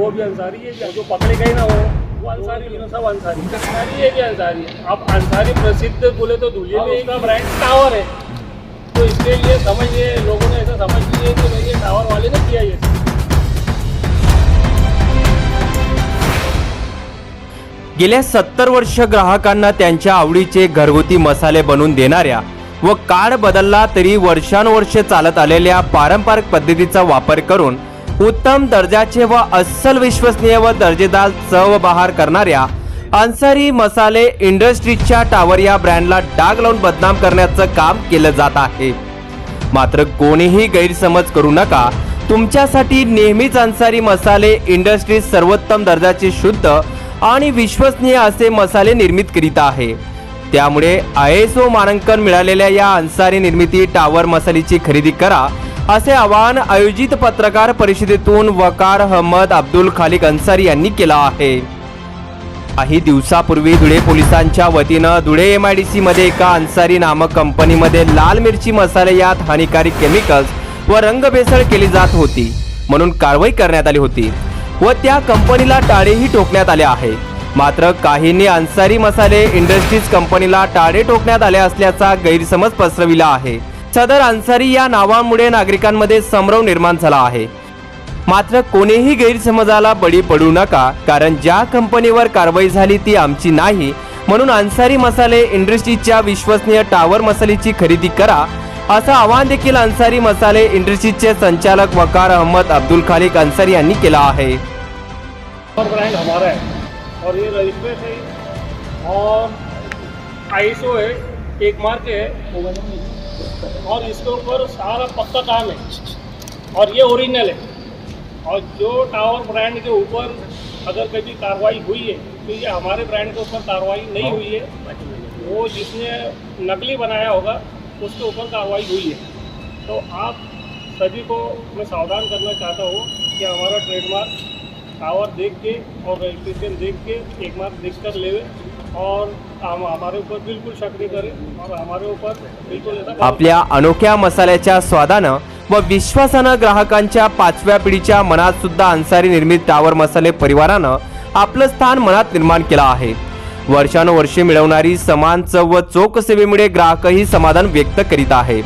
वो भी अंसारी है, जो पकड़े गए ना वो अंसारी, सब अंसारी, ये भी अंसारी है। अब अंसारी प्रसिद्ध बोले तो धुलिया में एक ब्रांड टावर है, तो इसके लिए समझिए लोगों ने ऐसा समझ लिया कि भाई ये टावर वाले ने किया ये। गेल्या 70 वर्ष ग्राहकांना त्यांच्या आवडीचे घरगुती मसाले बनवून देणाऱ्या व काळ बदलला तरी वर्षानुवर्षे चालत आलेल्या पारंपरिक पद्धतीचा वापर करून उत्तम दर्जाचे व अस्सल विश्वसनीय व दर्जेदार चव बहार करणाऱ्या अन्सारी मसाले इंडस्ट्रीजच्या टावर या ब्रँडला डाग लावून बदनाम करण्याचं काम केलं जात आहे। मात्र कोणीही गैरसमज करू नका, तुमच्यासाठी नेहमीच अन्सारी मसाले इंडस्ट्रीज सर्वोत्तम दर्जाचे शुद्ध आणि विश्वसनीय असे मसाले निर्मित करीत आहे। त्यामुळे ISO मानांकन मिळालेल्या या अन्सारी निर्मिती टावर मसाल्याची खरेदी करा असे आवाहन आयोजित पत्रकार परिषदेतून वकार अहमद अब्दुल खालिक अन्सारी यांनी केला आहे। काही दिवसापूर्वी धुळे पोलिसांच्या वतीनं धुळे MIDC मध्ये एका अन्सारी नामक कंपनीमध्ये लाल मिरची मसाले यात हानिकारक केमिकल्स व रंग भेसळ केली जात होती म्हणून कारवाई करण्यात आली होती व त्या कंपनीला टाळेही ठोकण्यात आले आहे। मात्र काहींनी अन्सारी मसाले इंडस्ट्रीज कंपनीला टाळे ठोकण्यात आले असल्याचा गैरसमज पसरविला आहे। सदर अन्सारी या नावामुळे नागरिकांमध्ये संभ्रम निर्माण झाला आहे। मात्र कोणीही गैरसमजाला बळी पडू नका, कारण ज्या कंपनीवर कारवाई झाली ती आमची नाही, म्हणून अन्सारी मसाले इंडस्ट्रीजच्या विश्वसनीय टावर मसाल्याची खरेदी करा असं आवाहन देखील अन्सारी मसाले इंडस्ट्रीजचे संचालक वकार अहमद अब्दुल खालिक अन्सारी यांनी केला आहे। ब्रांड हमारा है और ये रजिस्टर्ड है और ISO है, एक मार्क है और इसके ऊपर सारा पक्का काम है और ये ओरिजिनल है। और जो टावर ब्रांड के ऊपर अगर कभी कार्रवाई हुई है तो ये हमारे ब्रांड के ऊपर कार्रवाई नहीं हुई है, वो जिसने नकली बनाया होगा उसके ऊपर कार्रवाई हुई है। तो आप सभी को मैं सावधान करना चाहता हूँ कि हमारा ट्रेडमार्क टावर देख के और रजिस्ट्रेशन देख के एक मार्क देख कर ले और हमारे ऊपर बिल्कुल शक नहीं करें और हमारे ऊपर बिल्कुल ऐसा आपल्या अनोख्या मसाल्याच्या स्वादानं व विश्वासानं ग्राहकांच्या 5व्या पिढीच्या मनात सुद्धा अन्सारी निर्मित टावर मसाले परिवारानं आपलं स्थान मनात निर्माण केलं आहे। वर्षानुवर्षे मिळवणारी समान चव व चोख सेवेमुळे ग्राहकही समाधान व्यक्त करीत आहे।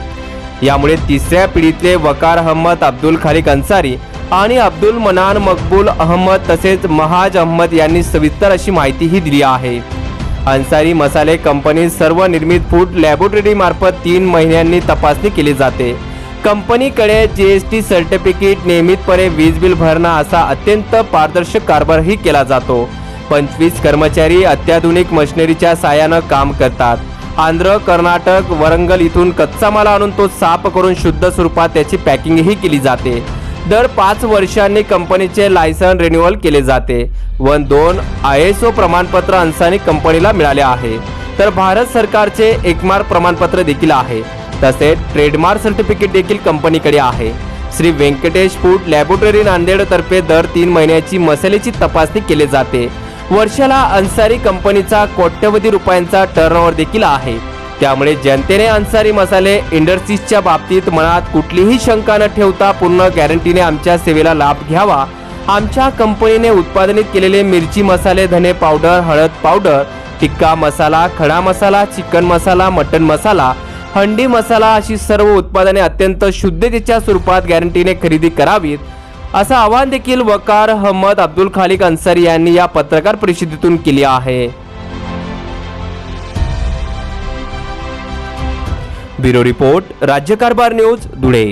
यामुळे 3ऱ्या पिढीतले वकार अहमद अब्दुल खालिक अन्सारी आणि अब्दुल मनान मकबूल अहमद तसेच महाज अहमद यांनी सविस्तर अशी माहितीही दिली आहे। अन्सारी मसाले कंपनी सर्व निर्मित फूड लॅबोरेटरी मार्फत 3 महिन्यांनी तपासणी केली जाते। कंपनीकडे GST सर्टिफिकेट, नियमितपणे वीज बिल भरणा असा अत्यंत पारदर्शक कारभारही केला जातो। 25 कर्मचारी अत्याधुनिक मशिनरीच्या साहाय्याने काम करतात। आंध्र, कर्नाटक, वरंगल इथून कच्चा माल आणून तो साफ करून शुद्ध स्वरूपात त्याची पॅकिंगही केली जाते। दर 5 वर्षांनी कंपनीचे लायसन रिन्युअल केले जाते व 2 ISO प्रमाणपत्र अन्सारी कंपनीला मिळाले आहे। तर भारत सरकारचे एकमार्क प्रमाणपत्र देखील आहे, तसेच ट्रेडमार्क सर्टिफिकेट देखील कंपनीकडे आहे। श्री व्यंकटेश फूड लॅबोरेटरी नांदेड तर्फे दर 3 महिन्याची मसाल्याची तपासणी केली जाते। वर्षाला अन्सारी कंपनीचा कोट्यवधी रुपयांचा टर्नओव्हर देखील आहे। त्यामुळे जनतेने अन्सारी मसाले इंडस्ट्रीजच्या बाबतीत मनात कुठलीही शंका न ठेवता पूर्ण गॅरंटीने आमच्या सेवेला लाभ घ्यावा। आमच्या कंपनीने उत्पादनित केलेले मिरची मसाले, धने पावडर, हळद पावडर, टिक्का मसाला, खडा मसाला, चिकन मसाला, मटन मसाला, हंडी मसाला अशी सर्व उत्पादने अत्यंत शुद्धतेच्या स्वरूपात गॅरंटीने खरेदी करावीत असं आवाहन देखील वकार अहमद अब्दुल खालिक अन्सारी यांनी या पत्रकार परिषदेतून केली आहे। ब्युरो रिपोर्ट, राज्य कारभार न्यूज, धुळे।